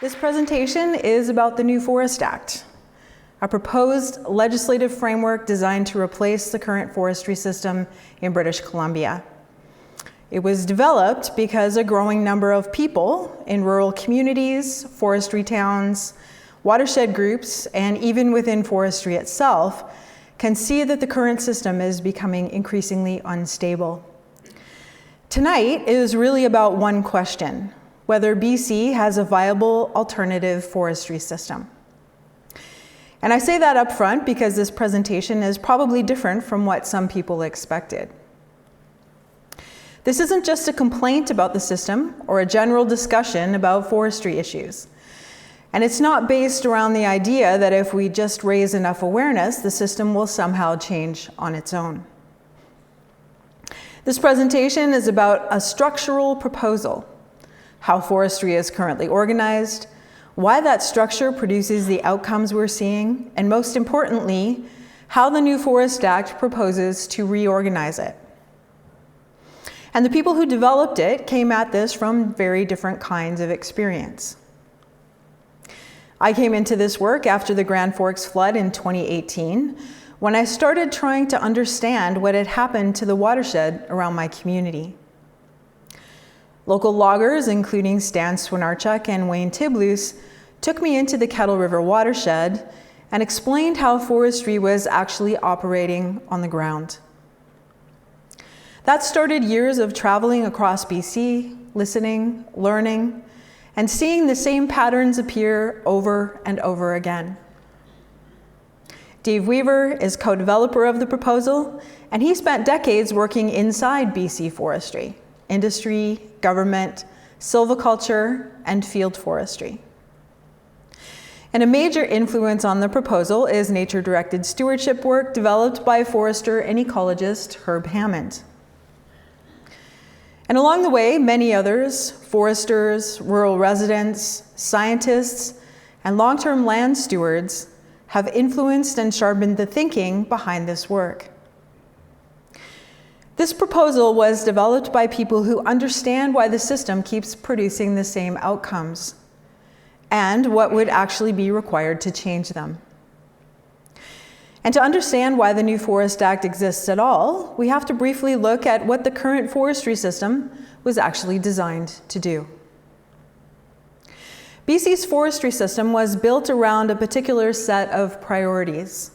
This presentation is about the new Forest Act, a proposed legislative framework designed to replace the current forestry system in British Columbia. It was developed because a growing number of people in rural communities, forestry towns, watershed groups, and even within forestry itself can see that the current system is becoming increasingly unstable. Tonight is really about one question: whether BC has a viable alternative forestry system. And I say that up front because this presentation is probably different from what some people expected. This isn't just a complaint about the system or a general discussion about forestry issues. And it's not based around the idea that if we just raise enough awareness, the system will somehow change on its own. This presentation is about a structural proposal: how forestry is currently organized, why that structure produces the outcomes we're seeing, and most importantly, how the new Forest Act proposes to reorganize it. And the people who developed it came at this from very different kinds of experience. I came into this work after the Grand Forks flood in 2018, when I started trying to understand what had happened to the watershed around my community. Local loggers, including Stan Swinarchuk and Wayne Tibloos, took me into the Campbell River watershed and explained how forestry was actually operating on the ground. That started years of traveling across BC, listening, learning, and seeing the same patterns appear over and over again. Dave Weaver is co-developer of the proposal, and he spent decades working inside BC forestry, industry, government, silviculture, and field forestry. And a major influence on the proposal is nature-directed stewardship work developed by forester and ecologist Herb Hammond. And along the way, many others, foresters, rural residents, scientists, and long-term land stewards have influenced and sharpened the thinking behind this work. This proposal was developed by people who understand why the system keeps producing the same outcomes and what would actually be required to change them. And to understand why the new Forest Act exists at all, we have to briefly look at what the current forestry system was actually designed to do. BC's forestry system was built around a particular set of priorities: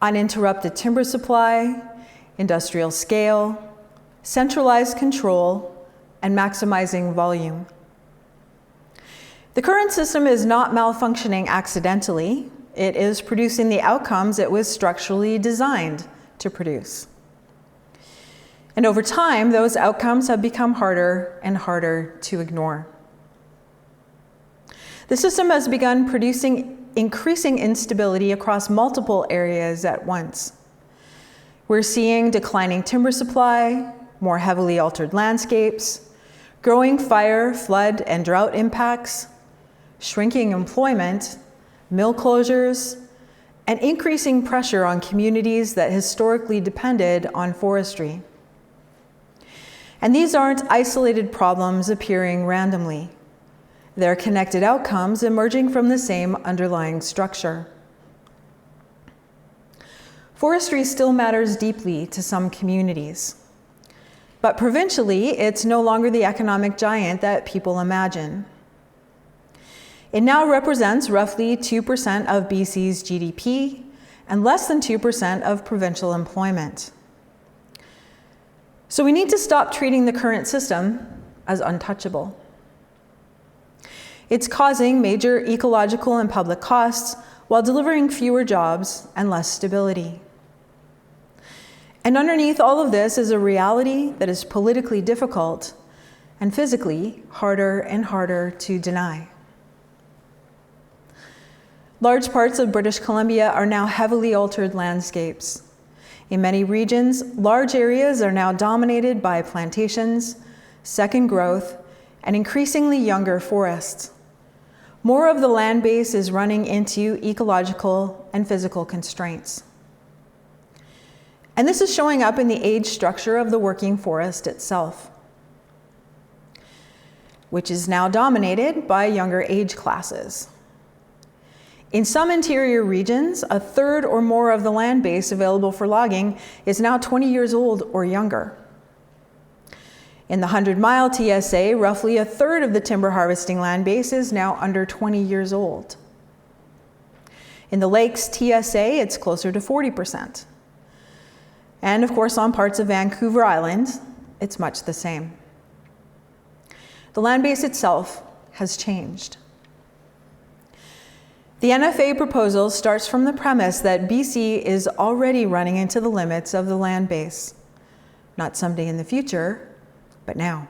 uninterrupted timber supply, industrial scale, centralized control, and maximizing volume. The current system is not malfunctioning accidentally. It is producing the outcomes it was structurally designed to produce. And over time, those outcomes have become harder and harder to ignore. The system has begun producing increasing instability across multiple areas at once. We're seeing declining timber supply, more heavily altered landscapes, growing fire, flood, and drought impacts, shrinking employment, mill closures, and increasing pressure on communities that historically depended on forestry. And these aren't isolated problems appearing randomly. They're connected outcomes emerging from the same underlying structure. Forestry still matters deeply to some communities, but provincially, it's no longer the economic giant that people imagine. It now represents roughly 2% of BC's GDP and less than 2% of provincial employment. So we need to stop treating the current system as untouchable. It's causing major ecological and public costs while delivering fewer jobs and less stability. And underneath all of this is a reality that is politically difficult and physically harder and harder to deny. Large parts of British Columbia are now heavily altered landscapes. In many regions, large areas are now dominated by plantations, second growth, and increasingly younger forests. More of the land base is running into ecological and physical constraints. And this is showing up in the age structure of the working forest itself. which is now dominated by younger age classes. In some interior regions, a third or more of the land base available for logging is now 20 years old or younger. In the 100-mile TSA, roughly a third of the timber harvesting land base is now under 20 years old. In the Lakes TSA, it's closer to 40%. And of course, on parts of Vancouver Island, it's much the same. The land base itself has changed. The NFA proposal starts from the premise that BC is already running into the limits of the land base. Not someday in the future, but now.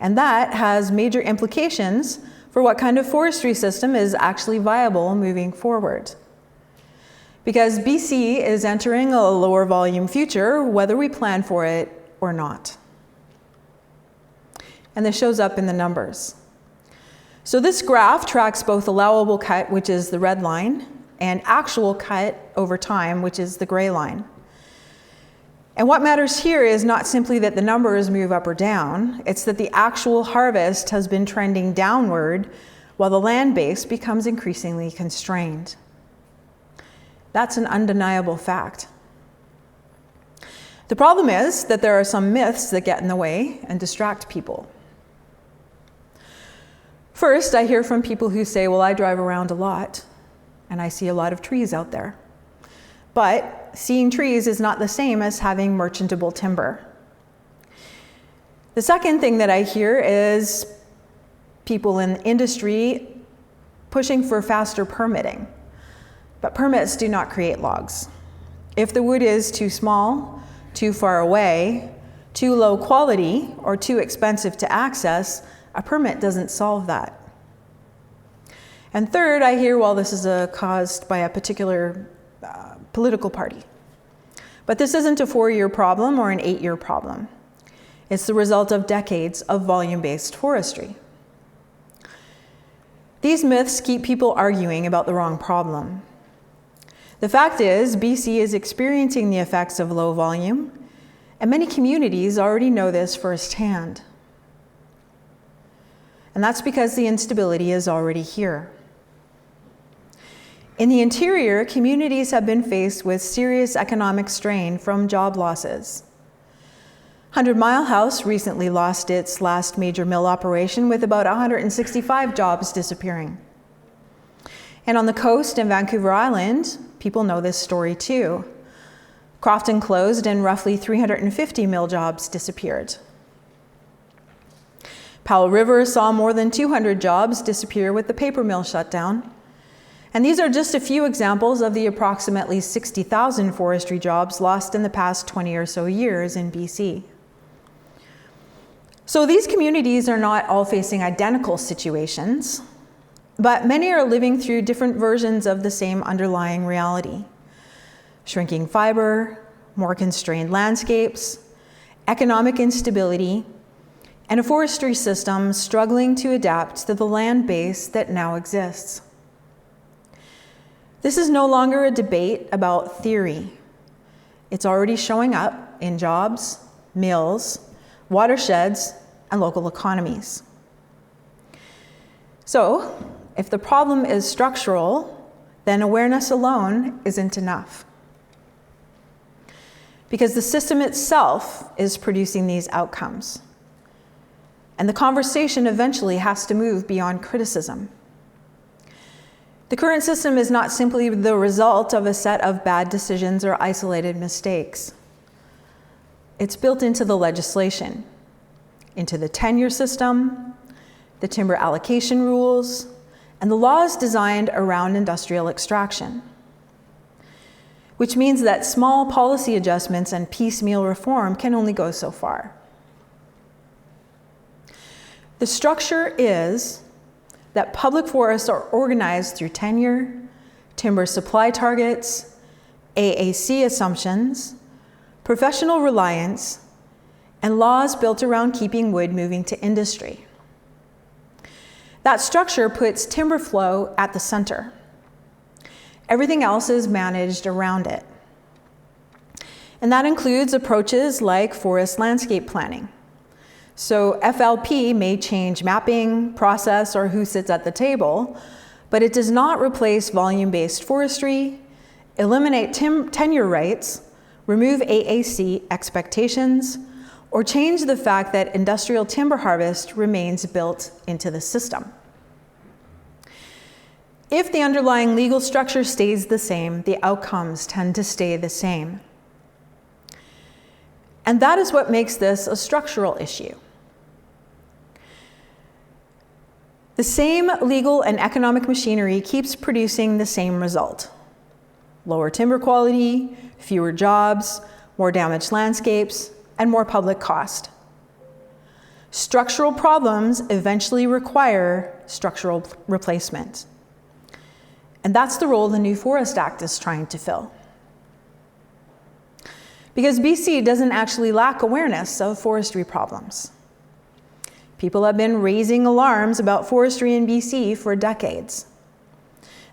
And that has major implications for what kind of forestry system is actually viable moving forward. Because BC is entering a lower volume future, whether we plan for it or not. And this shows up in the numbers. So this graph tracks both allowable cut, which is the red line, and actual cut over time, which is the gray line. And what matters here is not simply that the numbers move up or down, it's that the actual harvest has been trending downward while the land base becomes increasingly constrained. That's an undeniable fact. The problem is that there are some myths that get in the way and distract people. First, I hear from people who say, well, I drive around a lot and I see a lot of trees out there. But seeing trees is not the same as having merchantable timber. The second thing that I hear is people in industry pushing for faster permitting. But permits do not create logs. If the wood is too small, too far away, too low quality, or too expensive to access, a permit doesn't solve that. And third, I hear, well, this is caused by a particular political party. But this isn't a 4-year problem or an 8-year problem. It's the result of decades of volume-based forestry. These myths keep people arguing about the wrong problem. The fact is, BC is experiencing the effects of low volume, and many communities already know this firsthand. And that's because the instability is already here. In the interior, communities have been faced with serious economic strain from job losses. 100 Mile House recently lost its last major mill operation with about 165 jobs disappearing. And on the coast in Vancouver Island, people know this story too. Crofton closed and roughly 350 mill jobs disappeared. Campbell River saw more than 200 jobs disappear with the paper mill shutdown. And these are just a few examples of the approximately 60,000 forestry jobs lost in the past 20 or so years in BC. So these communities are not all facing identical situations, but many are living through different versions of the same underlying reality. Shrinking fiber, more constrained landscapes, economic instability, and a forestry system struggling to adapt to the land base that now exists. This is no longer a debate about theory. It's already showing up in jobs, mills, watersheds, and local economies. So, if the problem is structural, then awareness alone isn't enough. Because the system itself is producing these outcomes. And the conversation eventually has to move beyond criticism. The current system is not simply the result of a set of bad decisions or isolated mistakes. It's built into the legislation, into the tenure system, the timber allocation rules, and the laws designed around industrial extraction. Which means that small policy adjustments and piecemeal reform can only go so far. The structure is that public forests are organized through tenure, timber supply targets, AAC assumptions, professional reliance, and laws built around keeping wood moving to industry. That structure puts timber flow at the center. Everything else is managed around it. And that includes approaches like forest landscape planning, So FLP may change mapping, process, or who sits at the table, but it does not replace volume-based forestry, eliminate tenure rights, remove AAC expectations, or change the fact that industrial timber harvest remains built into the system. If the underlying legal structure stays the same, the outcomes tend to stay the same. And that is what makes this a structural issue. The same legal and economic machinery keeps producing the same result: lower timber quality, fewer jobs, more damaged landscapes, and more public cost. Structural problems eventually require structural replacement. And that's the role the new Forest Act is trying to fill. Because BC doesn't actually lack awareness of forestry problems. People have been raising alarms about forestry in BC for decades.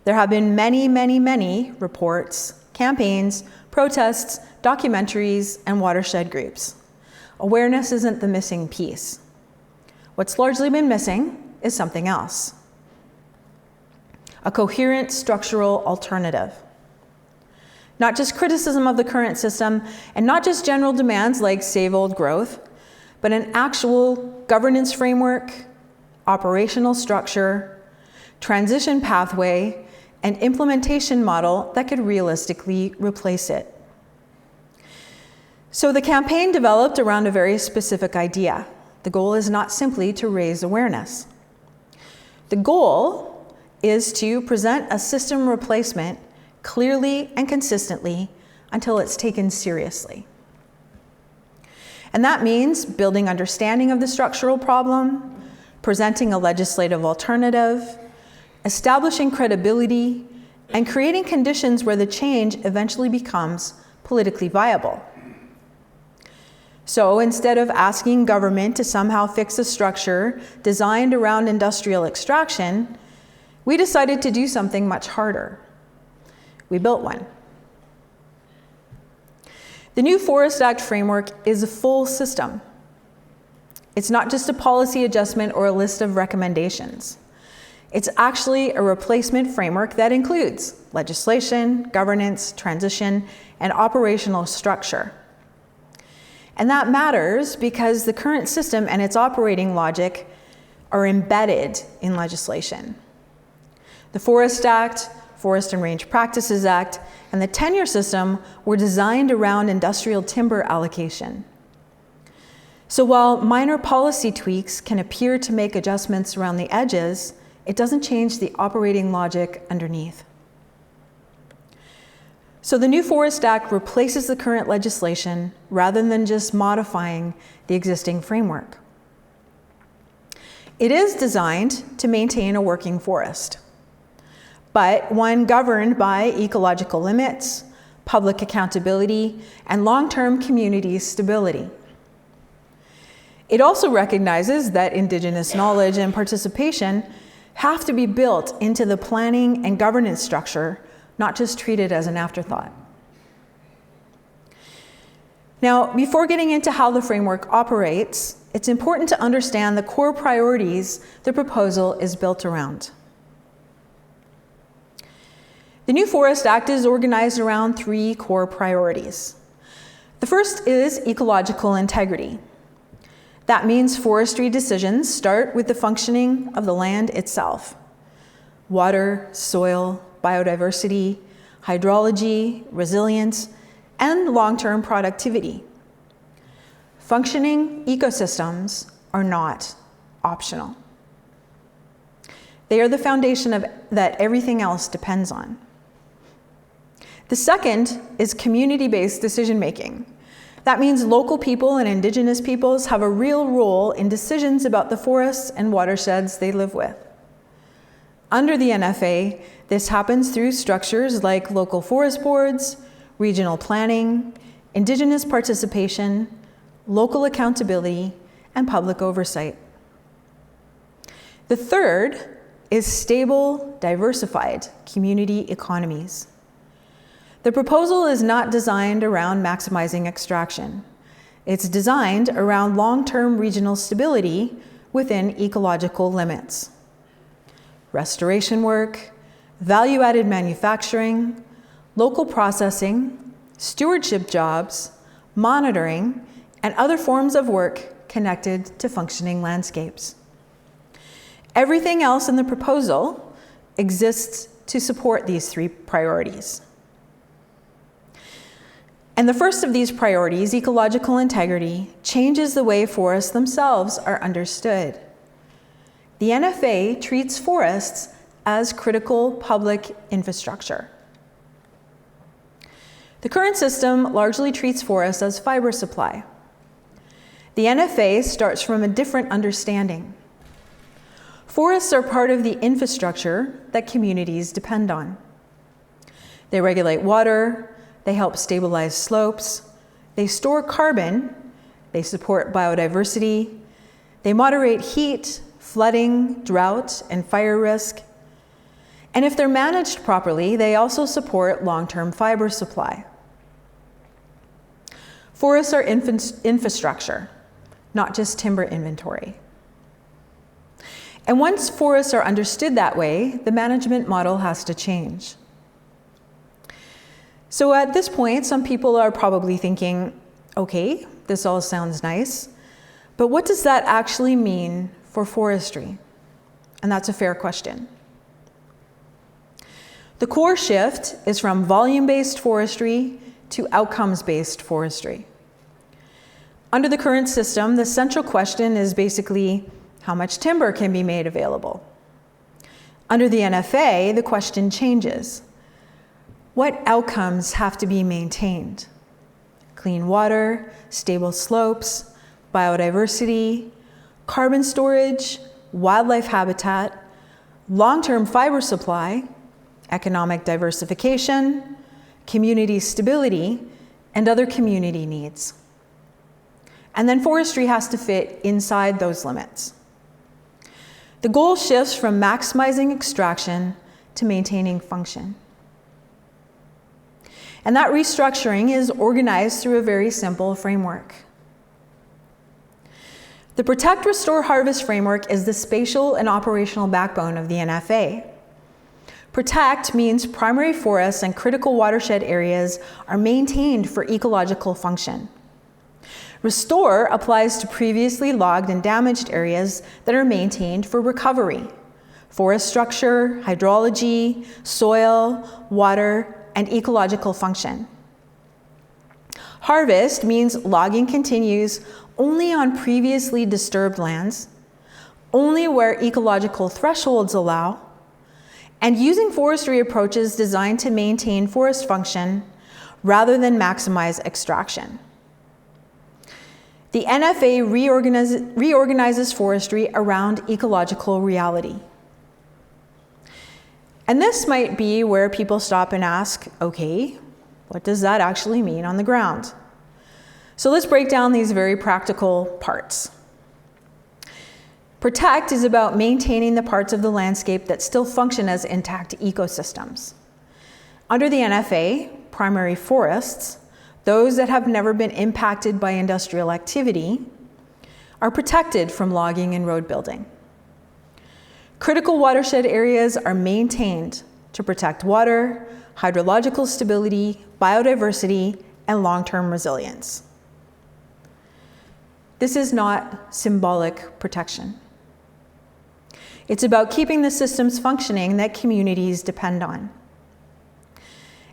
There have been many reports, campaigns, protests, documentaries, and watershed groups. Awareness isn't the missing piece. What's largely been missing is something else: a coherent structural alternative. Not just criticism of the current system, and not just general demands like save old growth, but an actual governance framework, operational structure, transition pathway, and implementation model that could realistically replace it. So the campaign developed around a very specific idea. The goal is not simply to raise awareness. The goal is to present a system replacement clearly and consistently until it's taken seriously. And that means building understanding of the structural problem, presenting a legislative alternative, establishing credibility, and creating conditions where the change eventually becomes politically viable. So instead of asking government to somehow fix a structure designed around industrial extraction, we decided to do something much harder. We built one. The new Forest Act framework is a full system. It's not just a policy adjustment or a list of recommendations. It's actually a replacement framework that includes legislation, governance, transition, and operational structure. And that matters because the current system and its operating logic are embedded in legislation. The Forest Act, Forest and Range Practices Act, and the tenure system were designed around industrial timber allocation. So while minor policy tweaks can appear to make adjustments around the edges, it doesn't change the operating logic underneath. So the new Forest Act replaces the current legislation rather than just modifying the existing framework. It is designed to maintain a working forest, but one governed by ecological limits, public accountability, and long-term community stability. It also recognizes that Indigenous knowledge and participation have to be built into the planning and governance structure, not just treated as an afterthought. Now, before getting into how the framework operates, it's important to understand the core priorities the proposal is built around. The new Forest Act is organized around 3 core priorities. The first is ecological integrity. That means forestry decisions start with the functioning of the land itself: water, soil, biodiversity, hydrology, resilience, and long-term productivity. Functioning ecosystems are not optional. They are the foundation that everything else depends on. The second is community-based decision-making. That means local people and Indigenous peoples have a real role in decisions about the forests and watersheds they live with. Under the NFA, this happens through structures like local forest boards, regional planning, Indigenous participation, local accountability, and public oversight. The third is stable, diversified community economies. The proposal is not designed around maximizing extraction. It's designed around long-term regional stability within ecological limits. Restoration work, value-added manufacturing, local processing, stewardship jobs, monitoring, and other forms of work connected to functioning landscapes. Everything else in the proposal exists to support these three priorities. And the first of these priorities, ecological integrity, changes the way forests themselves are understood. The NFA treats forests as critical public infrastructure. The current system largely treats forests as fiber supply. The NFA starts from a different understanding. Forests are part of the infrastructure that communities depend on. They regulate water, they help stabilize slopes, they store carbon, they support biodiversity, they moderate heat, flooding, drought, and fire risk. And if they're managed properly, they also support long-term fiber supply. Forests are infrastructure, not just timber inventory. And once forests are understood that way, the management model has to change. So at this point, some people are probably thinking, okay, this all sounds nice, but what does that actually mean for forestry? And that's a fair question. The core shift is from volume-based forestry to outcomes-based forestry. Under the current system, the central question is basically how much timber can be made available. Under the NFA, the question changes. What outcomes have to be maintained? Clean water, stable slopes, biodiversity, carbon storage, wildlife habitat, long-term fiber supply, economic diversification, community stability, and other community needs. And then forestry has to fit inside those limits. The goal shifts from maximizing extraction to maintaining function. And that restructuring is organized through a very simple framework. The Protect, Restore, Harvest framework is the spatial and operational backbone of the NFA. Protect means primary forests and critical watershed areas are maintained for ecological function. Restore applies to previously logged and damaged areas that are maintained for recovery, forest structure, hydrology, soil, water, and ecological function. Harvest means logging continues only on previously disturbed lands, only where ecological thresholds allow, and using forestry approaches designed to maintain forest function rather than maximize extraction. The NFA reorganizes forestry around ecological reality. And this might be where people stop and ask, okay, what does that actually mean on the ground? So let's break down these very practical parts. Protect is about maintaining the parts of the landscape that still function as intact ecosystems. Under the NFA, primary forests, those that have never been impacted by industrial activity, are protected from logging and road building. Critical watershed areas are maintained to protect water, hydrological stability, biodiversity, and long-term resilience. This is not symbolic protection. It's about keeping the systems functioning that communities depend on.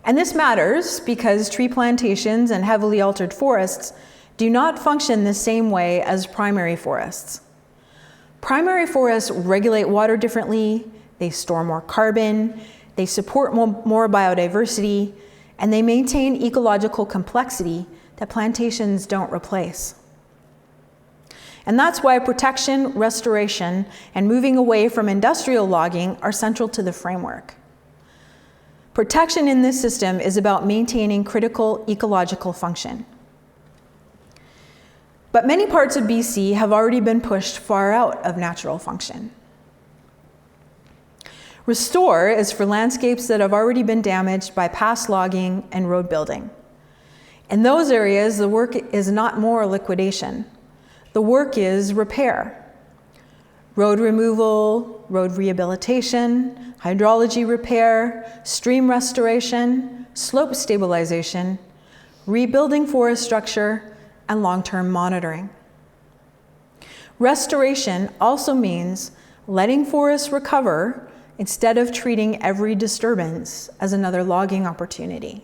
And this matters because tree plantations and heavily altered forests do not function the same way as primary forests. Primary forests regulate water differently, they store more carbon, they support more biodiversity, and they maintain ecological complexity that plantations don't replace. And that's why protection, restoration, and moving away from industrial logging are central to the framework. Protection in this system is about maintaining critical ecological function. But many parts of BC have already been pushed far out of natural function. Restore is for landscapes that have already been damaged by past logging and road building. In those areas, the work is not more liquidation. The work is repair. Road removal, road rehabilitation, hydrology repair, stream restoration, slope stabilization, rebuilding forest structure, and long-term monitoring. Restoration also means letting forests recover instead of treating every disturbance as another logging opportunity.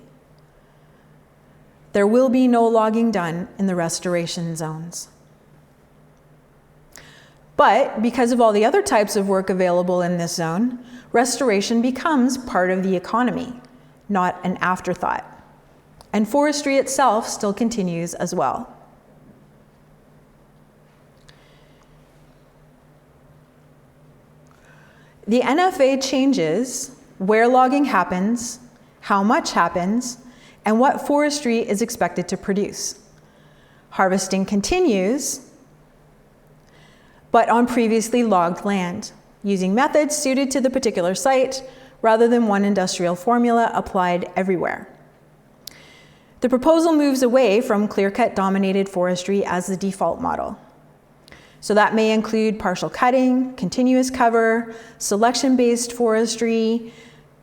There will be no logging done in the restoration zones. But because of all the other types of work available in this zone, restoration becomes part of the economy, not an afterthought. And forestry itself still continues as well. The NFA changes where logging happens, how much happens, and what forestry is expected to produce. Harvesting continues, but on previously logged land, using methods suited to the particular site rather than one industrial formula applied everywhere. The proposal moves away from clear-cut dominated forestry as the default model. So that may include partial cutting, continuous cover, selection-based forestry,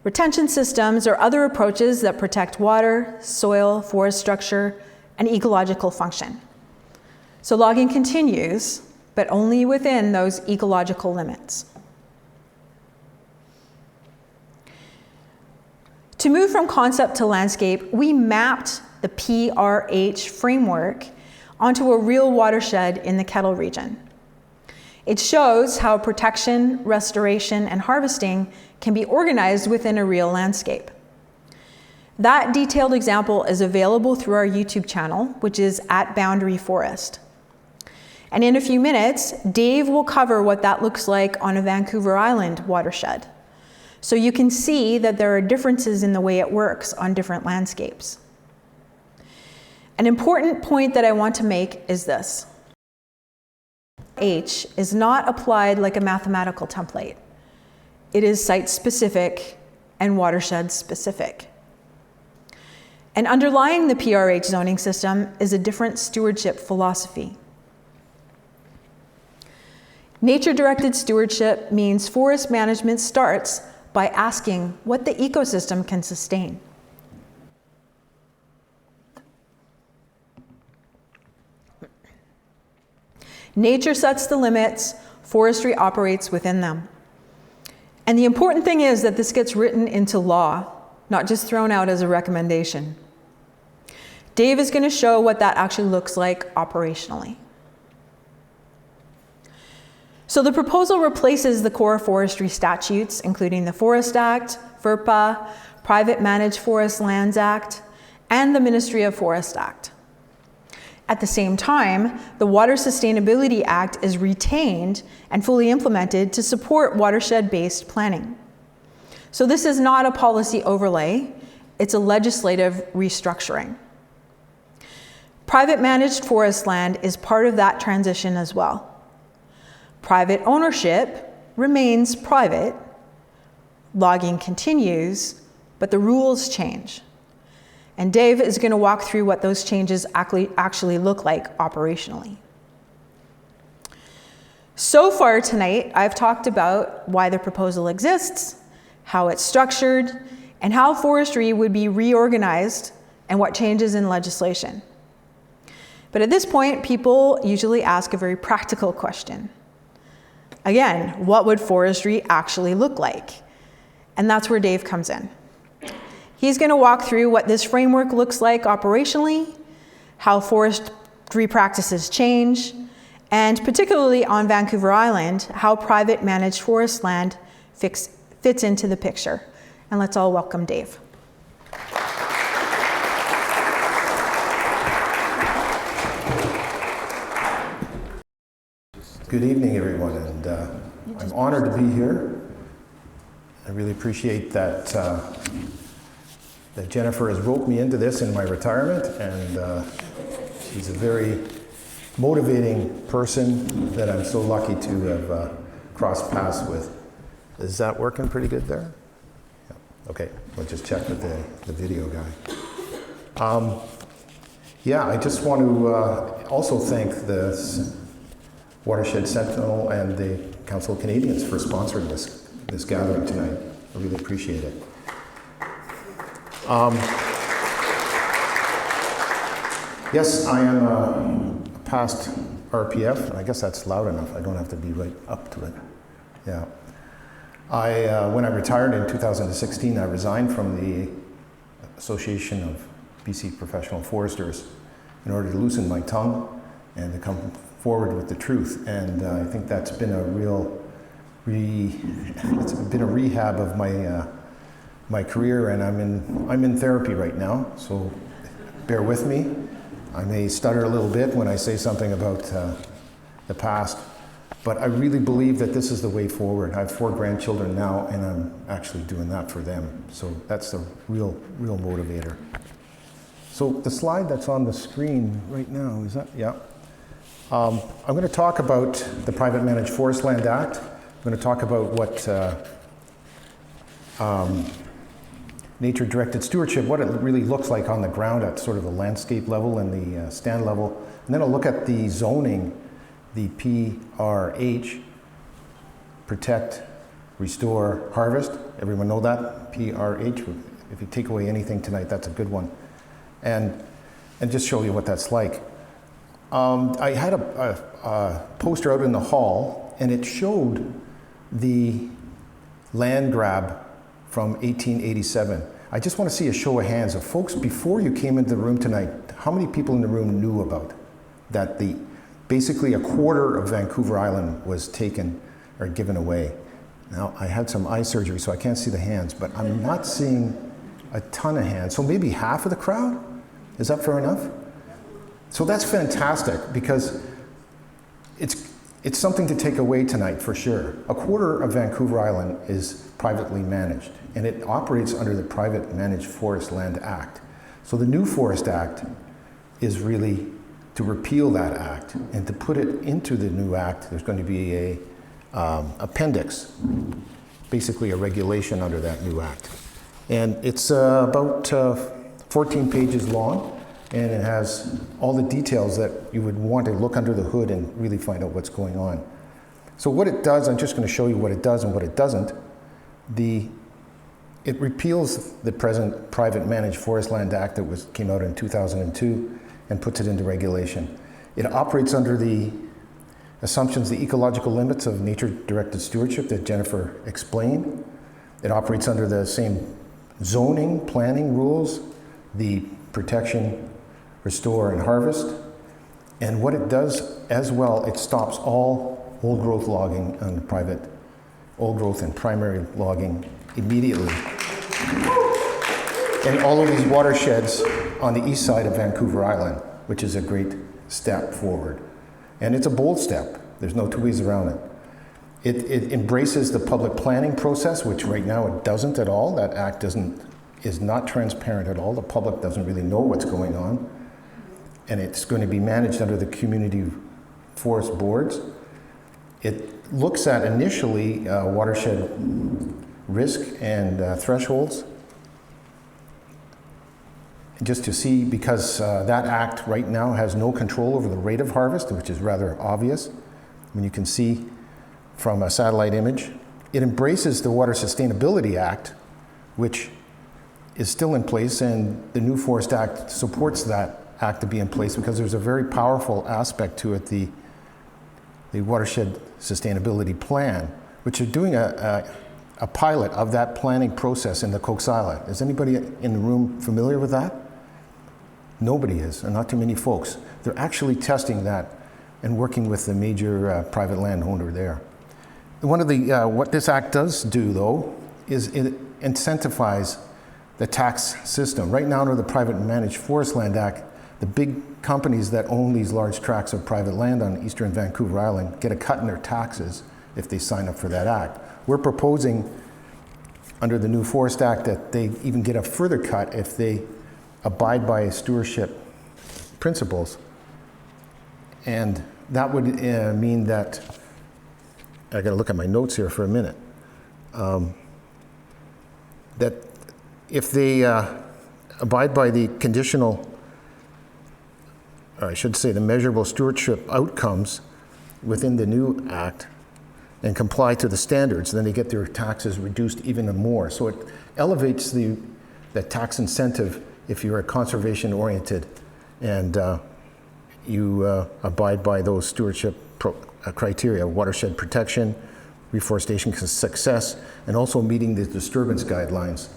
retention systems, or other approaches that protect water, soil, forest structure, and ecological function. So logging continues, but only within those ecological limits. To move from concept to landscape, we mapped the PRH framework onto a real watershed in the Kettle region. It shows how protection, restoration, and harvesting can be organized within a real landscape. That detailed example is available through our YouTube channel, which is @BoundaryForest. And in a few minutes, Dave will cover what that looks like on a Vancouver Island watershed. So you can see that there are differences in the way it works on different landscapes. An important point that I want to make is this. H is not applied like a mathematical template. It is site-specific and watershed-specific. And underlying the PRH zoning system is a different stewardship philosophy. Nature-directed stewardship means forest management starts by asking what the ecosystem can sustain. Nature sets the limits, forestry operates within them. And the important thing is that this gets written into law, not just thrown out as a recommendation. Dave is going to show what that actually looks like operationally. So the proposal replaces the core forestry statutes, including the Forest Act, FERPA, Private Managed Forest Lands Act, and the Ministry of Forest Act. At the same time, the Water Sustainability Act is retained and fully implemented to support watershed-based planning. So this is not a policy overlay, it's a legislative restructuring. Private managed forest land is part of that transition as well. Private ownership remains private, logging continues, but the rules change. And Dave is going to walk through what those changes actually look like operationally. So far tonight, I've talked about why the proposal exists, how it's structured, and how forestry would be reorganized and what changes in legislation. But at this point, people usually ask a very practical question. Again, what would forestry actually look like? And that's where Dave comes in. He's going to walk through what this framework looks like operationally, how forestry practices change, and particularly on Vancouver Island, how private managed forest land fits into the picture. And let's all welcome Dave. Good evening, everyone, and I'm honored to be here. I really appreciate that Jennifer has roped me into this in my retirement, and she's a very motivating person that I'm so lucky to have crossed paths with. Is that working pretty good there? Yeah. Okay, we'll just check with the video guy. Yeah, I just want to also thank the Watershed Sentinel and the Council of Canadians for sponsoring this gathering tonight. I really appreciate it. Yes, I am a past RPF, and I guess that's loud enough. I don't have to be right up to it. Yeah. When I retired in 2016, I resigned from the Association of BC Professional Foresters in order to loosen my tongue and to come forward with the truth. And I think that's been a real, it's been a rehab of my career, and I'm in therapy right now, so bear with me. I may stutter a little bit when I say something about the past, but I really believe that this is the way forward. I have 4 grandchildren now, and I'm actually doing that for them. So that's the real motivator. So the slide that's on the screen right now, is that, yeah. I'm going to talk about the Private Managed Forest Land Act. I'm going to talk about what nature-directed stewardship, what it really looks like on the ground at sort of the landscape level and the stand level. And then I'll look at the zoning, the PRH, protect, restore, harvest. Everyone know that? PRH. If you take away anything tonight, that's a good one. And just show you what that's like. I had a poster out in the hall, and it showed the land grab from 1887. I just want to see a show of hands of folks before you came into the room tonight. How many people in the room knew about that? Basically a quarter of Vancouver Island was taken or given away. Now I had some eye surgery, so I can't see the hands, but I'm not seeing a ton of hands. So maybe half of the crowd. Is that fair enough? So that's fantastic, because it's something to take away tonight for sure. A quarter of Vancouver Island is privately managed, and it operates under the Private Managed Forest Land Act. So the new Forest Act is really to repeal that act, and to put it into the new act, there's going to be a appendix, basically a regulation under that new act. And it's about 14 pages long, and it has all the details that you would want to look under the hood and really find out what's going on. So what it does, I'm just going to show you what it does and what it doesn't. It repeals the present Private Managed Forest Land Act that came out in 2002 and puts it into regulation. It operates under the assumptions, the ecological limits of nature-directed stewardship that Jennifer explained. It operates under the same zoning, planning rules, the protection, restore, and harvest. And what it does as well, it stops all old growth logging on the private, old growth and primary logging immediately. And all of these watersheds on the east side of Vancouver Island, which is a great step forward. And it's a bold step. There's no two ways around it. It embraces the public planning process, which right now it doesn't at all. That act is not transparent at all. The public doesn't really know what's going on. And it's going to be managed under the community forest boards. It looks at initially watershed risk and thresholds, just to see, because that act right now has no control over the rate of harvest, which is rather obvious when you can see from a satellite image. It embraces the Water Sustainability Act, which is still in place, and the new Forest Act supports that act to be in place, because there's a very powerful aspect to it, the Watershed Sustainability Plan, which are doing a pilot of that planning process in the Coxsala. Is anybody in the room familiar with that? Nobody is, and not too many folks. They're actually testing that and working with the major private landowner there. One of the, what this act does do, though, is it incentivizes the tax system. Right now, under the Private Managed Forest Land Act, the big companies that own these large tracts of private land on eastern Vancouver Island get a cut in their taxes if they sign up for that act. We're proposing, under the new Forest Act, that they even get a further cut if they abide by stewardship principles. And that would mean that, I gotta look at my notes here for a minute, that if they abide by the conditional or I should say the measurable stewardship outcomes within the new act and comply to the standards, then they get their taxes reduced even more. So it elevates the tax incentive if you're a conservation-oriented and you abide by those stewardship criteria: watershed protection, reforestation success, and also meeting the disturbance guidelines,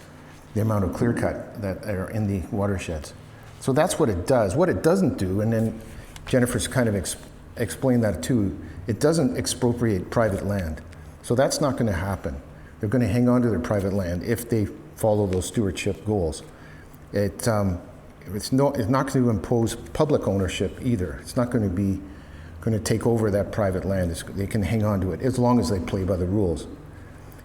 the amount of clear cut that are in the watersheds. So that's what it does. What it doesn't do, and then Jennifer's kind of explained that too, it doesn't expropriate private land. So that's not going to happen. They're going to hang on to their private land if they follow those stewardship goals. It's not going to impose public ownership either. It's not going to take over that private land. They can hang on to it as long as they play by the rules.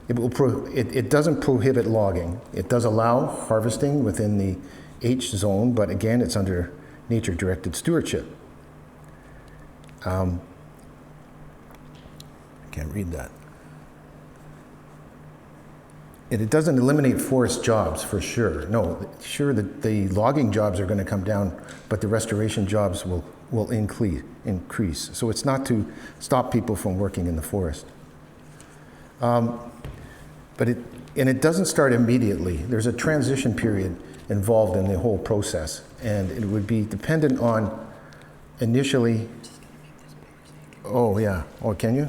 It doesn't prohibit logging. It does allow harvesting within the H zone, but again, it's under nature-directed stewardship. I can't read that. And it doesn't eliminate forest jobs for sure. No, sure that the logging jobs are going to come down, but the restoration jobs will increase. So it's not to stop people from working in the forest. But it doesn't start immediately. There's a transition period involved in the whole process, and it would be dependent on initially. Oh yeah. Oh, can you?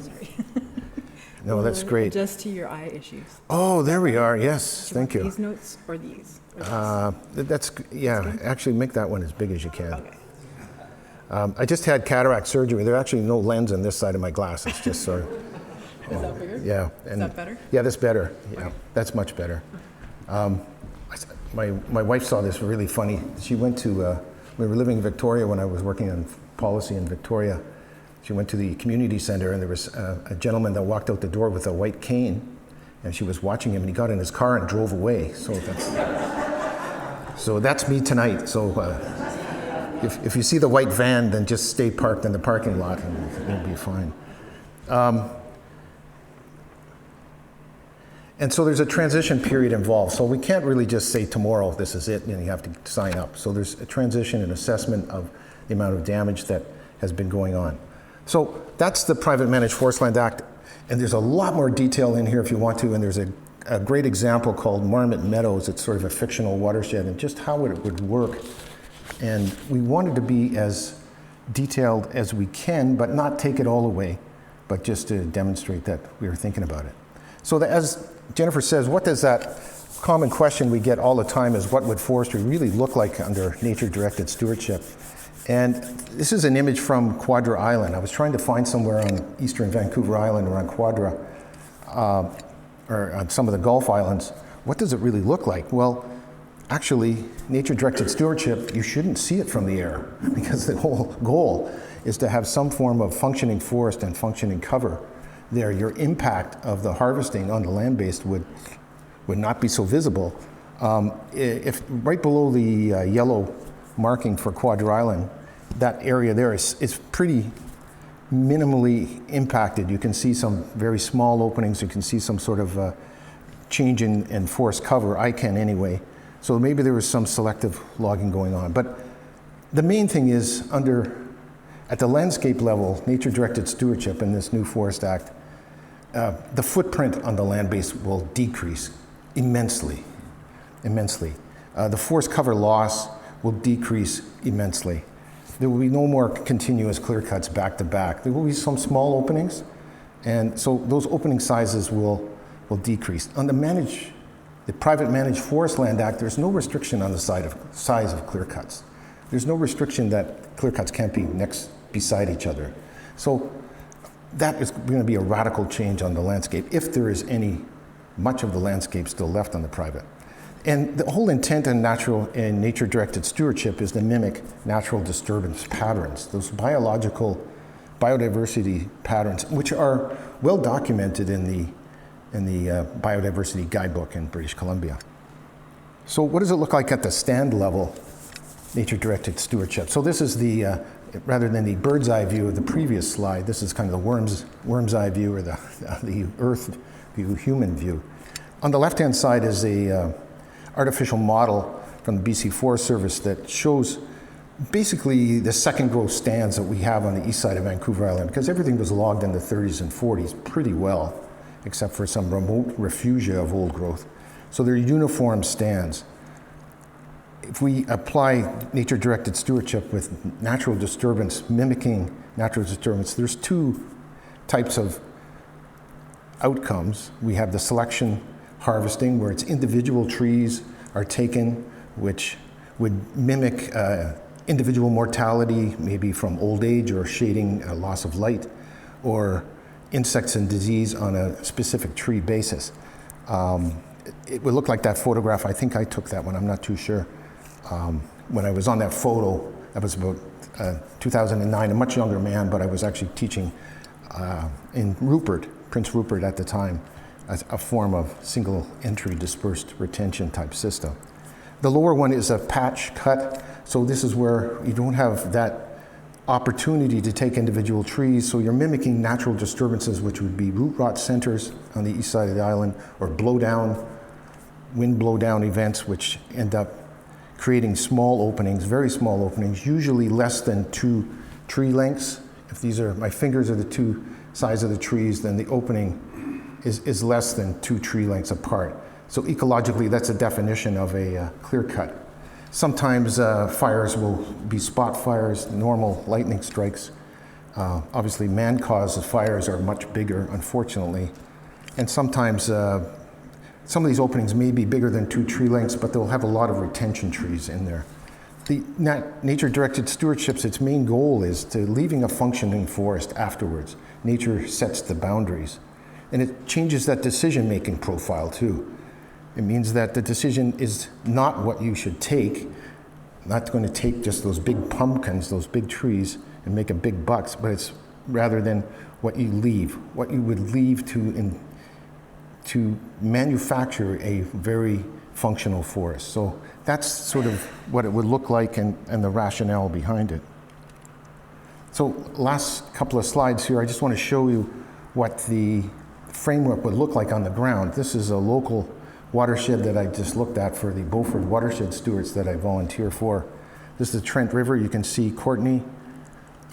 No, that's great. Adjust to your eye issues. Oh, there we are. Yes, thank you. These notes or these? That's yeah. Actually, make that one as big as you can. Okay. I just had cataract surgery. There are actually no lens on this side of my glasses. Just sort of. Is that bigger? Yeah. Is that better? Yeah, that's better. Yeah, Okay. that's much better. My wife saw this really funny. She went to, we were living in Victoria when I was working on policy in Victoria. She went to the community center, and there was a gentleman that walked out the door with a white cane, and she was watching him, and he got in his car and drove away. So that's me tonight. So if you see the white van, then just stay parked in the parking lot, and you'll be fine. And so there's a transition period involved. So we can't really just say tomorrow, this is it, and you have to sign up. So there's a transition and assessment of the amount of damage that has been going on. So that's the Private Managed Forest Land Act. And there's a lot more detail in here if you want to. And there's a great example called Marmot Meadows. It's sort of a fictional watershed, and just how it would work. And we wanted to be as detailed as we can, but not take it all away, but just to demonstrate that we were thinking about it. So as Jennifer says, what does that common question we get all the time is, what would forestry really look like under nature-directed stewardship? And this is an image from Quadra Island. I was trying to find somewhere on eastern Vancouver Island around Quadra, or on some of the Gulf Islands. What does it really look like? Well, actually, nature-directed stewardship, you shouldn't see it from the air, because the whole goal is to have some form of functioning forest and functioning cover there. Your impact of the harvesting on the land-based would not be so visible. If right below the yellow marking for Quadra Island, that area there is pretty minimally impacted. You can see some very small openings. You can see some sort of change in forest cover. I can anyway. So maybe there was some selective logging going on. But the main thing is at the landscape level, nature-directed stewardship in this new Forest Act, the footprint on the land base will decrease immensely. The forest cover loss will decrease immensely. There will be no more continuous clear cuts back to back. There will be some small openings, and so those opening sizes will decrease. On the Private Managed Forest Land Act, there's no restriction on the size of clear cuts. There's no restriction that clear cuts can't be beside each other. So that is going to be a radical change on the landscape, if there is much of the landscape still left on the private. And the whole intent in nature-directed stewardship is to mimic natural disturbance patterns, those biodiversity patterns, which are well documented in the biodiversity guidebook in British Columbia. So what does it look like at the stand level, nature-directed stewardship? So this is rather than the bird's eye view of the previous slide, this is kind of the worm's eye view, or the earth view, human view. On the left-hand side is a artificial model from the BC Forest Service that shows basically the second growth stands that we have on the east side of Vancouver Island, because everything was logged in the 30s and 40s pretty well, except for some remote refugia of old growth. So they're uniform stands. If we apply nature-directed stewardship with natural disturbance, mimicking natural disturbance, there's two types of outcomes. We have the selection harvesting, where it's individual trees are taken, which would mimic individual mortality, maybe from old age or shading, loss of light, or insects and disease on a specific tree basis. It would look like that photograph. I think I took that one, I'm not too sure. When I was on that photo, that was about 2009, a much younger man, but I was actually teaching in Rupert, Prince Rupert at the time, as a form of single entry dispersed retention type system. The lower one is a patch cut, so this is where you don't have that opportunity to take individual trees, so you're mimicking natural disturbances, which would be root rot centers on the east side of the island, or wind blow down events, which end up creating small openings, very small openings, usually less than 2 tree lengths. If these are, my fingers are the 2 sides of the trees, then the opening is less than 2 tree lengths apart. So ecologically, that's a definition of a clear cut. Sometimes fires will be spot fires, normal lightning strikes. Obviously, man-caused fires are much bigger, unfortunately. And sometimes some of these openings may be bigger than 2 tree lengths, but they'll have a lot of retention trees in there. The nature-directed stewardship's its main goal is to leaving a functioning forest afterwards. Nature sets the boundaries. And it changes that decision-making profile too. It means that the decision is not what you should take, not going to take just those big pumpkins, those big trees, and make a big bucks, but it's rather than what you leave, what you would leave to manufacture a very functional forest. So that's sort of what it would look like and the rationale behind it. So last couple of slides here, I just want to show you what the framework would look like on the ground. This is a local watershed that I just looked at for the Beaufort Watershed Stewards that I volunteer for. This is the Trent River. You can see Courtenay,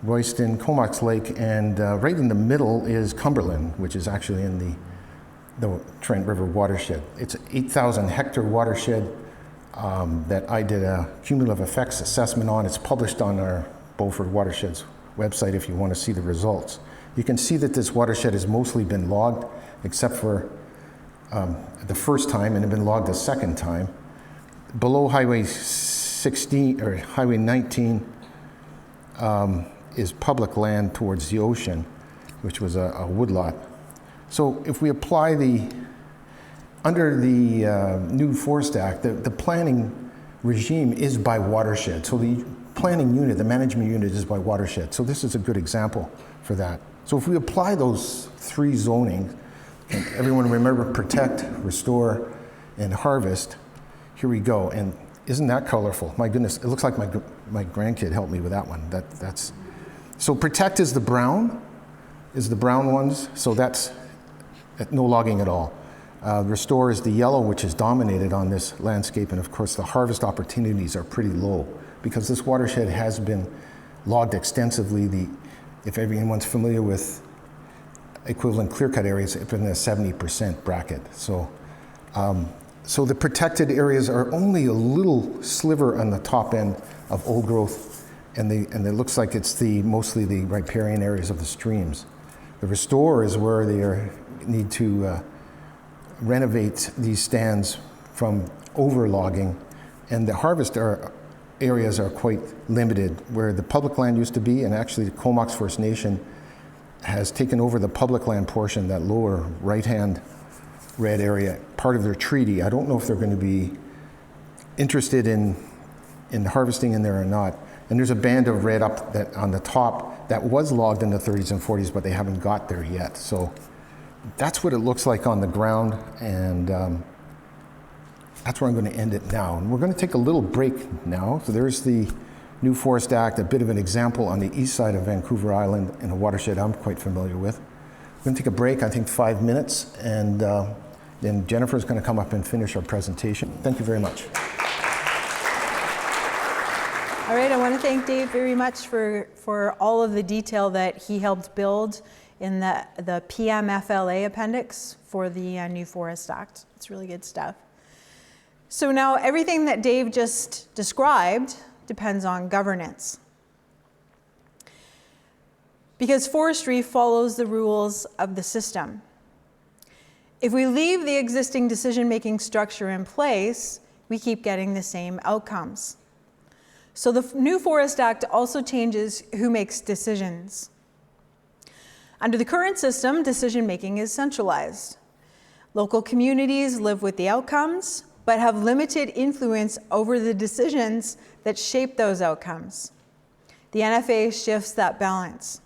Royston, Comox Lake, and right in the middle is Cumberland, which is actually in the Trent River watershed. It's an 8,000 hectare watershed that I did a cumulative effects assessment on. It's published on our Beaufort Watershed's website if you want to see the results. You can see that this watershed has mostly been logged, except for the first time, and had been logged a second time. Below Highway 16 or Highway 19 is public land towards the ocean, which was a woodlot. So if we apply under the new Forest Act, the planning regime is by watershed. So the planning unit, the management unit is by watershed. So this is a good example for that. So if we apply those 3 zonings, and everyone remember protect, restore, and harvest, here we go. And isn't that colorful? My goodness, it looks like my grandkid helped me with that one. So protect is the brown ones, so that's no logging at all. Restore is the yellow, which is dominated on this landscape, and of course the harvest opportunities are pretty low because this watershed has been logged extensively. If everyone's familiar with equivalent clear-cut areas, it's in the 70% bracket. So the protected areas are only a little sliver on the top end of old growth, and it looks like it's mostly the riparian areas of the streams. The restore is where they need to renovate these stands from overlogging, and the harvest areas are quite limited, where the public land used to be, and actually the Comox First Nation has taken over the public land portion, that lower right-hand red area, part of their treaty. I don't know if they're going to be interested in harvesting in there or not. And there's a band of red up that on the top that was logged in the 30s and 40s, but they haven't got there yet. So that's what it looks like on the ground, and that's where I'm going to end it now. And we're going to take a little break now. So there's the new Forest Act, a bit of an example on the east side of Vancouver Island in a watershed I'm quite familiar with. We're going to take a break, I think 5 minutes, and then Jennifer's going to come up and finish our presentation. Thank you very much. All right, I want to thank Dave very much for all of the detail that he helped build in the PMFLA appendix for the new Forest Act. It's really good stuff. So now everything that Dave just described depends on governance. Because forestry follows the rules of the system. If we leave the existing decision-making structure in place, we keep getting the same outcomes. So the new Forest Act also changes who makes decisions. Under the current system, decision-making is centralized. Local communities live with the outcomes, but have limited influence over the decisions that shape those outcomes. The NFA shifts that balance.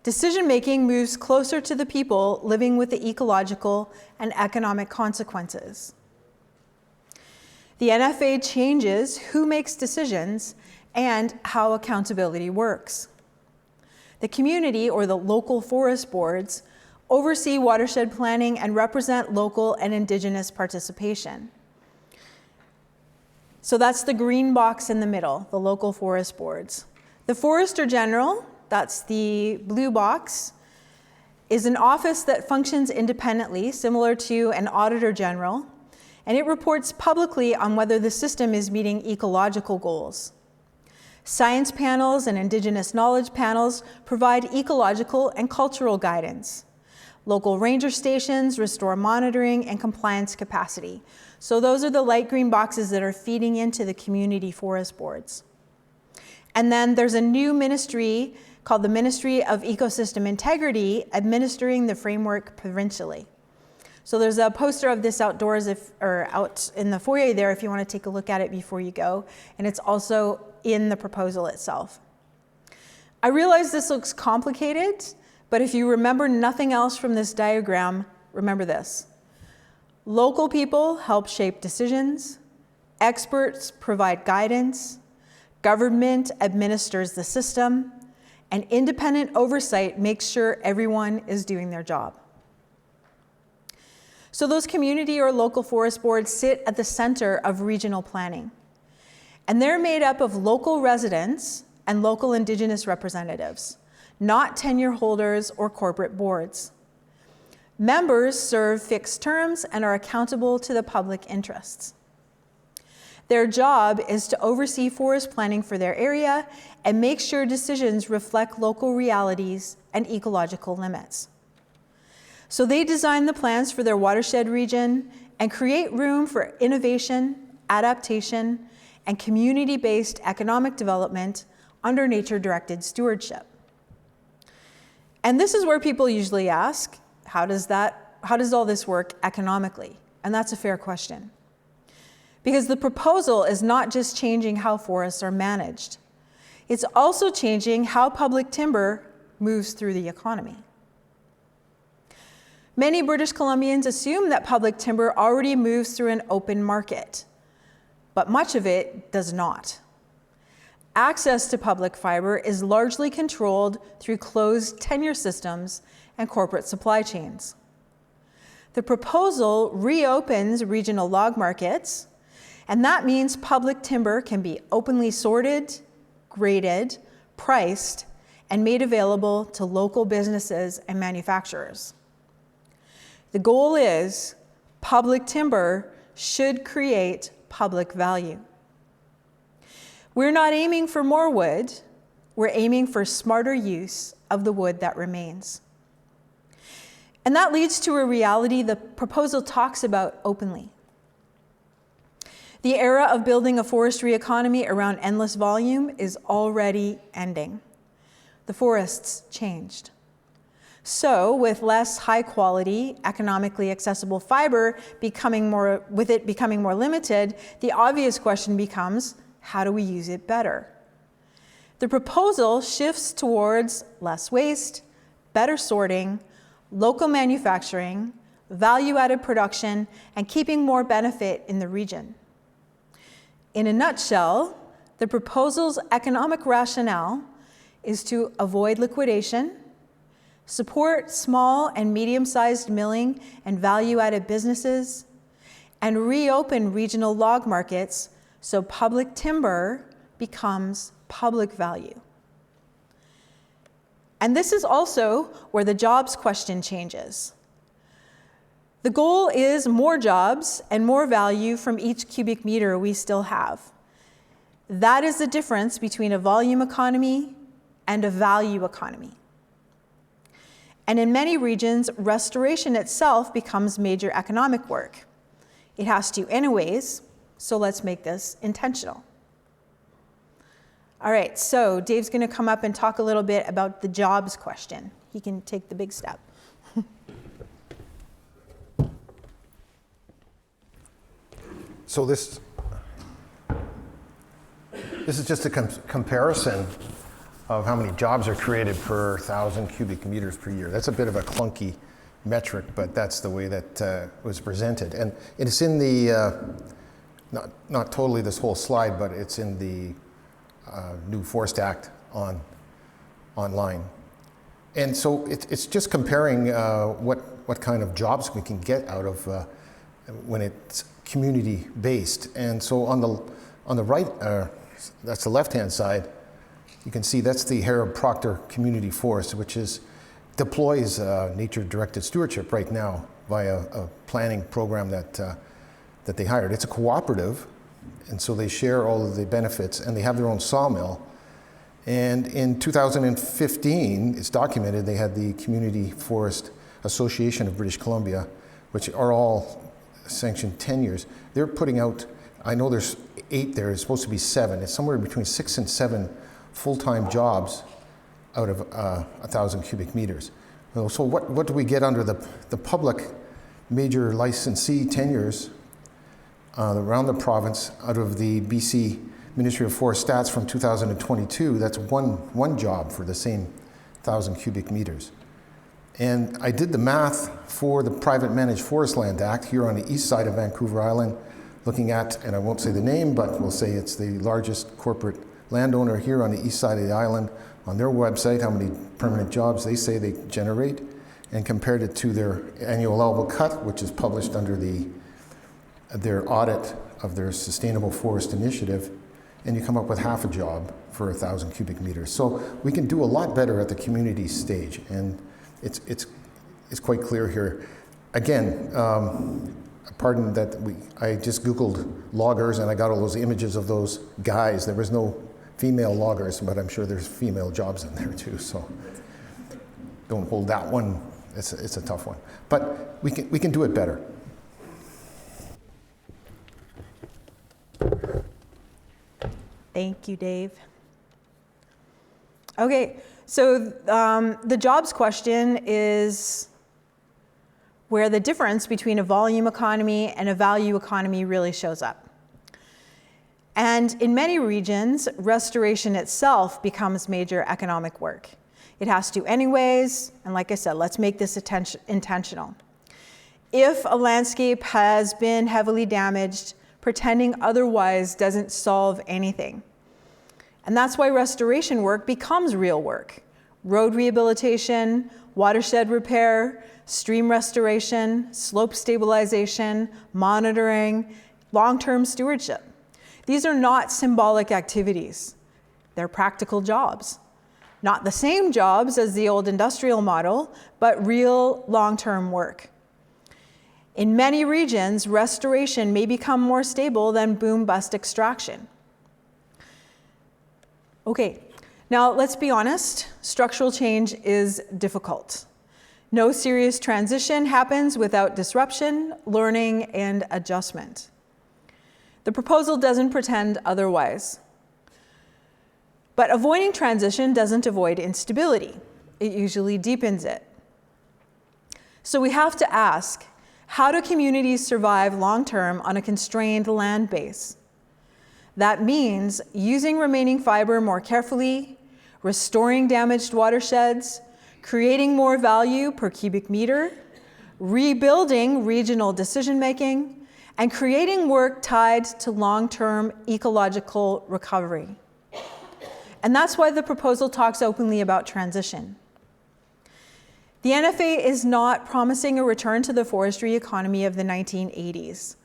Decision-making moves closer to the people living with the ecological and economic consequences. The NFA changes who makes decisions and how accountability works. The community, or the local forest boards, oversee watershed planning and represent local and Indigenous participation. So that's the green box in the middle, the local forest boards. The Forester General, that's the blue box, is an office that functions independently, similar to an Auditor General, and it reports publicly on whether the system is meeting ecological goals. Science panels and Indigenous knowledge panels provide ecological and cultural guidance. Local ranger stations restore monitoring and compliance capacity. So those are the light green boxes that are feeding into the community forest boards. And then there's a new ministry called the Ministry of Ecosystem Integrity, administering the framework provincially. So there's a poster of this outdoors, out in the foyer there if you want to take a look at it before you go. And it's also in the proposal itself. I realize this looks complicated, but if you remember nothing else from this diagram, remember this. Local people help shape decisions, experts provide guidance, government administers the system, and independent oversight makes sure everyone is doing their job. So those community or local forest boards sit at the center of regional planning. And they're made up of local residents and local Indigenous representatives, not tenure holders or corporate boards. Members serve fixed terms and are accountable to the public interests. Their job is to oversee forest planning for their area and make sure decisions reflect local realities and ecological limits. So they design the plans for their watershed region and create room for innovation, adaptation, and community-based economic development under nature-directed stewardship. And this is where people usually ask, how does all this work economically? And that's a fair question. Because the proposal is not just changing how forests are managed. It's also changing how public timber moves through the economy. Many British Columbians assume that public timber already moves through an open market, but much of it does not. Access to public fiber is largely controlled through closed tenure systems and corporate supply chains. The proposal reopens regional log markets, and that means public timber can be openly sorted, graded, priced, and made available to local businesses and manufacturers. The goal is public timber should create public value. We're not aiming for more wood, we're aiming for smarter use of the wood that remains. And that leads to a reality the proposal talks about openly. The era of building a forestry economy around endless volume is already ending. The forests changed. So, with less high quality, economically accessible fiber becoming more limited, the obvious question becomes, how do we use it better? The proposal shifts towards less waste, better sorting, local manufacturing, value-added production, and keeping more benefit in the region. In a nutshell, the proposal's economic rationale is to avoid liquidation, support small and medium-sized milling and value-added businesses, and reopen regional log markets so public timber becomes public value. And this is also where the jobs question changes. The goal is more jobs and more value from each cubic meter we still have. That is the difference between a volume economy and a value economy. And in many regions, restoration itself becomes major economic work. It has to anyways, so let's make this intentional. All right, so Dave's going to come up and talk a little bit about the jobs question. He can take the big step. So this is just a comparison of how many jobs are created per 1,000 cubic meters per year. That's a bit of a clunky metric, but that's the way that was presented. And it's in the, not totally this whole slide, but it's in the new Forest Act online. And so it's just comparing what kind of jobs we can get out of when it's community-based. And so on the right, that's the left-hand side, you can see that's the Harrod Proctor Community Forest, which deploys nature-directed stewardship right now via a planning program that they hired. It's a cooperative, and so they share all of the benefits, and they have their own sawmill. And in 2015, it's documented, they had the Community Forest Association of British Columbia, which are all sanctioned tenures. They're putting out, I know there's 8 there, it's supposed to be 7. It's somewhere between 6 and 7 full-time jobs out of 1,000 cubic meters. So what do we get under the public major licensee tenures around the province out of the BC Ministry of Forest stats from 2022? That's one job for the same 1,000 cubic meters. And I did the math for the Private Managed Forest Land Act here on the east side of Vancouver Island, looking at, and I won't say the name, but we'll say it's the largest corporate landowner here on the east side of the island. On their website, how many permanent jobs they say they generate, and compared it to their annual allowable cut, which is published under their audit of their Sustainable Forest Initiative, and you come up with half a job for 1,000 cubic meters. So we can do a lot better at the community stage, and it's quite clear here. Again, pardon that I just Googled loggers and I got all those images of those guys. There was no female loggers, but I'm sure there's female jobs in there too, so don't hold that one. It's a tough one. But we can do it better. Thank you, Dave. Okay, so the jobs question is where the difference between a volume economy and a value economy really shows up. And in many regions, restoration itself becomes major economic work. It has to anyways, and like I said, let's make this intentional. If a landscape has been heavily damaged, pretending otherwise doesn't solve anything. And that's why restoration work becomes real work. Road rehabilitation, watershed repair, stream restoration, slope stabilization, monitoring, long-term stewardship. These are not symbolic activities. They're practical jobs. Not the same jobs as the old industrial model, but real long-term work. In many regions, restoration may become more stable than boom-bust extraction. Okay, now let's be honest, structural change is difficult. No serious transition happens without disruption, learning, and adjustment. The proposal doesn't pretend otherwise. But avoiding transition doesn't avoid instability. It usually deepens it. So we have to ask, how do communities survive long-term on a constrained land base? That means using remaining fiber more carefully, restoring damaged watersheds, creating more value per cubic meter, rebuilding regional decision-making, and creating work tied to long-term ecological recovery. And that's why the proposal talks openly about transition. The NFA is not promising a return to the forestry economy of the 1980s.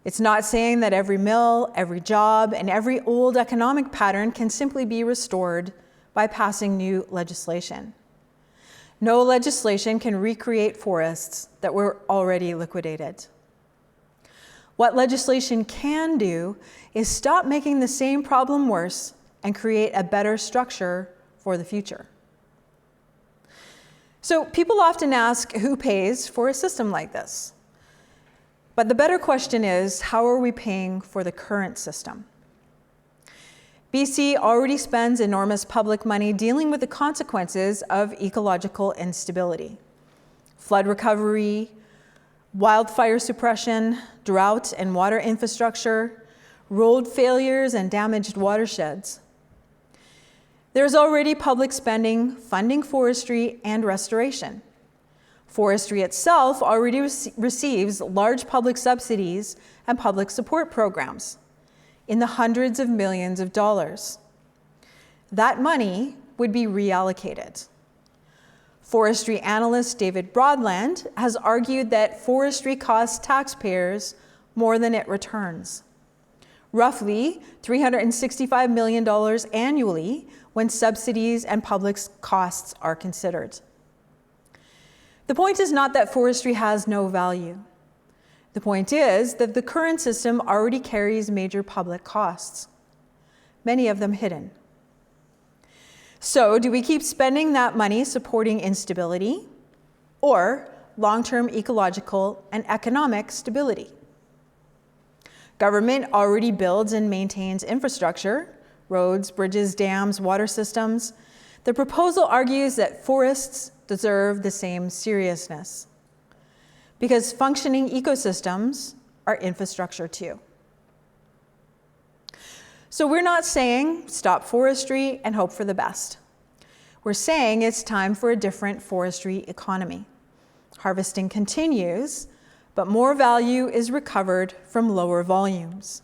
It's not saying that every mill, every job, and every old economic pattern can simply be restored by passing new legislation. No legislation can recreate forests that were already liquidated. What legislation can do is stop making the same problem worse and create a better structure for the future. So people often ask who pays for a system like this? But the better question is, how are we paying for the current system? BC already spends enormous public money dealing with the consequences of ecological instability. Flood recovery, wildfire suppression, drought and water infrastructure, road failures and damaged watersheds. There's already public spending funding forestry and restoration. Forestry itself already receives large public subsidies and public support programs in the hundreds of millions of dollars. That money would be reallocated. Forestry analyst David Broadland has argued that forestry costs taxpayers more than it returns, roughly $365 million annually when subsidies and public costs are considered. The point is not that forestry has no value. The point is that the current system already carries major public costs, many of them hidden. So, do we keep spending that money supporting instability or long-term ecological and economic stability? Government already builds and maintains infrastructure, roads, bridges, dams, water systems. The proposal argues that forests deserve the same seriousness because functioning ecosystems are infrastructure too. So we're not saying stop forestry and hope for the best. We're saying it's time for a different forestry economy. Harvesting continues, but more value is recovered from lower volumes.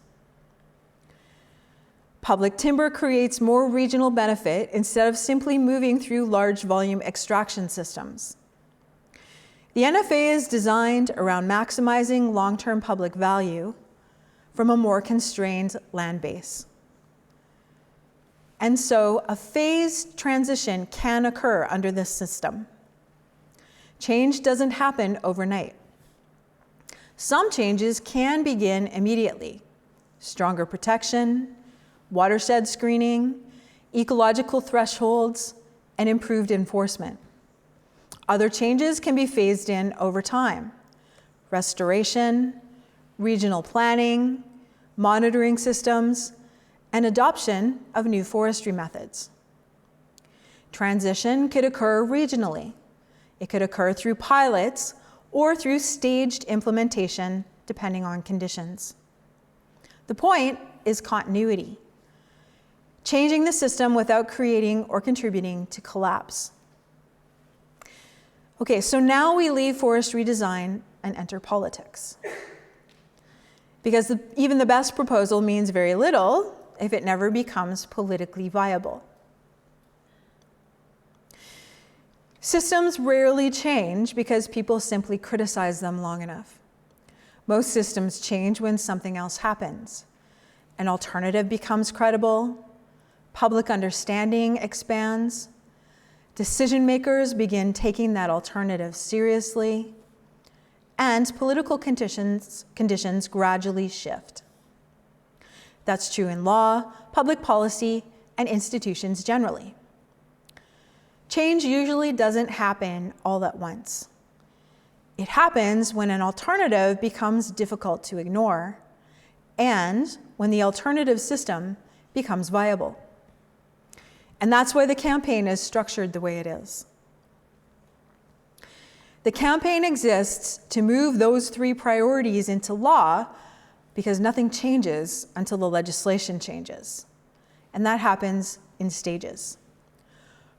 Public timber creates more regional benefit instead of simply moving through large volume extraction systems. The NFA is designed around maximizing long-term public value from a more constrained land base. And so a phased transition can occur under this system. Change doesn't happen overnight. Some changes can begin immediately. Stronger protection, watershed screening, ecological thresholds, and improved enforcement. Other changes can be phased in over time. Restoration, regional planning, monitoring systems, and adoption of new forestry methods. Transition could occur regionally. It could occur through pilots or through staged implementation, depending on conditions. The point is continuity. Changing the system without creating or contributing to collapse. Okay, so now we leave forestry design and enter politics. Because even the best proposal means very little if it never becomes politically viable. Systems rarely change because people simply criticize them long enough. Most systems change when something else happens. An alternative becomes credible, public understanding expands, decision makers begin taking that alternative seriously, and political conditions gradually shift. That's true in law, public policy, and institutions generally. Change usually doesn't happen all at once. It happens when an alternative becomes difficult to ignore and when the alternative system becomes viable. And that's why the campaign is structured the way it is. The campaign exists to move those three priorities into law because nothing changes until the legislation changes. And that happens in stages.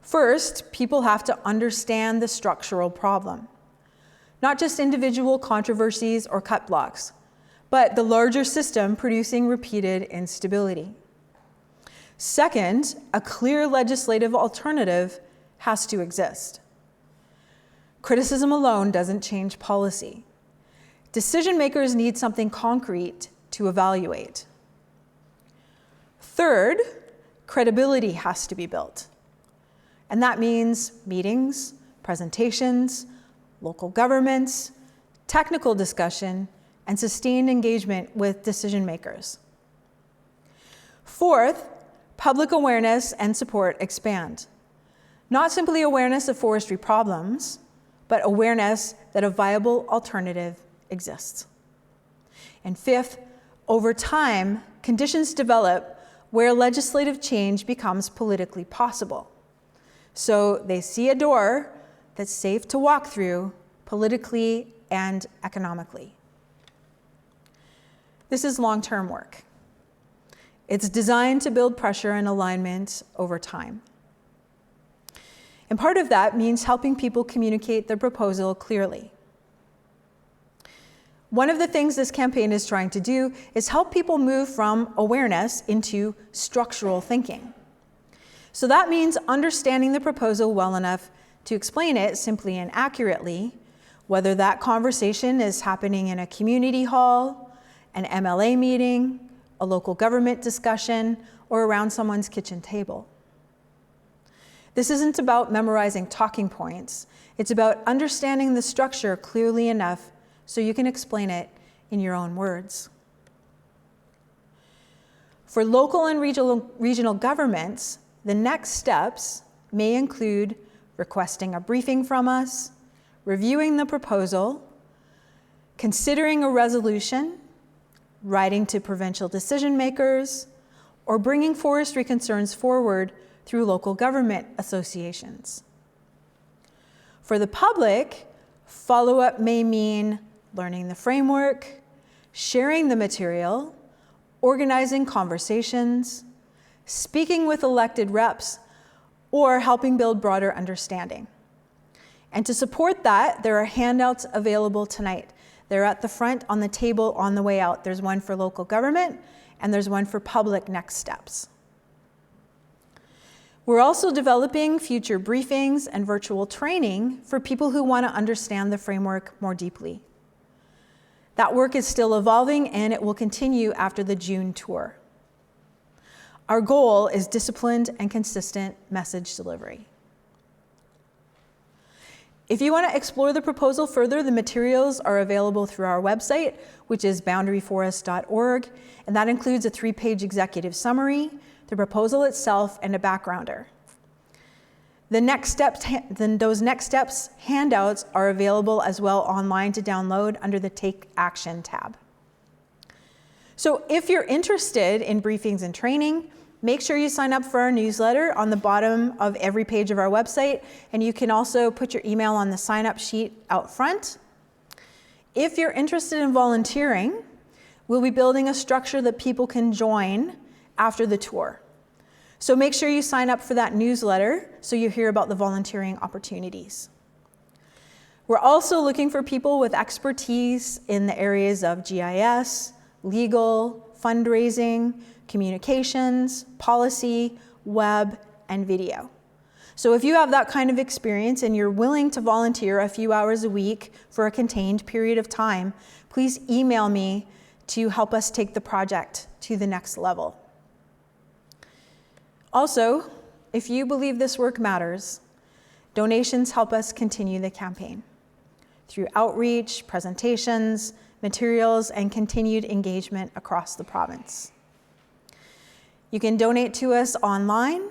First, people have to understand the structural problem. Not just individual controversies or cut blocks, but the larger system producing repeated instability. Second, a clear legislative alternative has to exist. Criticism alone doesn't change policy. Decision makers need something concrete to evaluate. Third, credibility has to be built. And that means meetings, presentations, local governments, technical discussion, and sustained engagement with decision makers. Fourth, public awareness and support expand. Not simply awareness of forestry problems, but awareness that a viable alternative exists. And fifth, over time, conditions develop where legislative change becomes politically possible. So they see a door that's safe to walk through politically and economically. This is long-term work. It's designed to build pressure and alignment over time. And part of that means helping people communicate their proposal clearly. One of the things this campaign is trying to do is help people move from awareness into structural thinking. So that means understanding the proposal well enough to explain it simply and accurately, whether that conversation is happening in a community hall, an MLA meeting, a local government discussion, or around someone's kitchen table. This isn't about memorizing talking points. It's about understanding the structure clearly enough so you can explain it in your own words. For local and regional governments, the next steps may include requesting a briefing from us, reviewing the proposal, considering a resolution, writing to provincial decision makers, or bringing forestry concerns forward through local government associations. For the public, follow-up may mean learning the framework, sharing the material, organizing conversations, speaking with elected reps, or helping build broader understanding. And to support that, there are handouts available tonight. They're at the front on the table on the way out. There's one for local government, and there's one for public next steps. We're also developing future briefings and virtual training for people who want to understand the framework more deeply. That work is still evolving, and it will continue after the June tour. Our goal is disciplined and consistent message delivery. If you want to explore the proposal further, the materials are available through our website, which is boundaryforest.org, and that includes a 3-page executive summary, the proposal itself, and a backgrounder. Those next steps handouts are available as well online to download under the Take Action tab. So if you're interested in briefings and training, make sure you sign up for our newsletter on the bottom of every page of our website, and you can also put your email on the sign-up sheet out front. If you're interested in volunteering, we'll be building a structure that people can join after the tour. So make sure you sign up for that newsletter so you hear about the volunteering opportunities. We're also looking for people with expertise in the areas of GIS, legal, fundraising, communications, policy, web, and video. So if you have that kind of experience and you're willing to volunteer a few hours a week for a contained period of time, please email me to help us take the project to the next level. Also, if you believe this work matters, donations help us continue the campaign through outreach, presentations, materials, and continued engagement across the province. You can donate to us online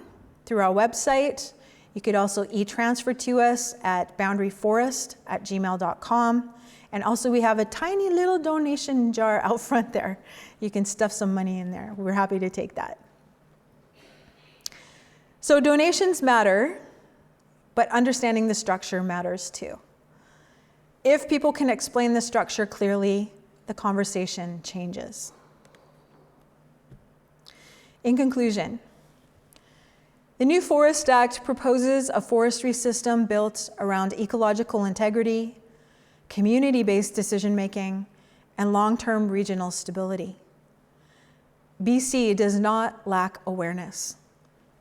through our website. You could also e-transfer to us at boundaryforest@gmail.com. And also we have a tiny little donation jar out front there. You can stuff some money in there. We're happy to take that. So donations matter, but understanding the structure matters too. If people can explain the structure clearly, the conversation changes. In conclusion, the new Forest Act proposes a forestry system built around ecological integrity, community-based decision-making, and long-term regional stability. BC does not lack awareness.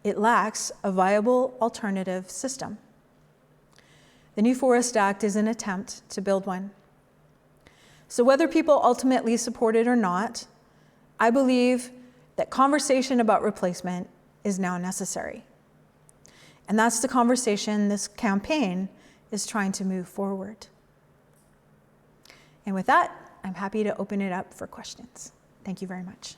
It lacks a viable alternative system. The new Forest Act is an attempt to build one. So whether people ultimately support it or not, I believe that conversation about replacement is now necessary. And that's the conversation this campaign is trying to move forward. And with that, I'm happy to open it up for questions. Thank you very much.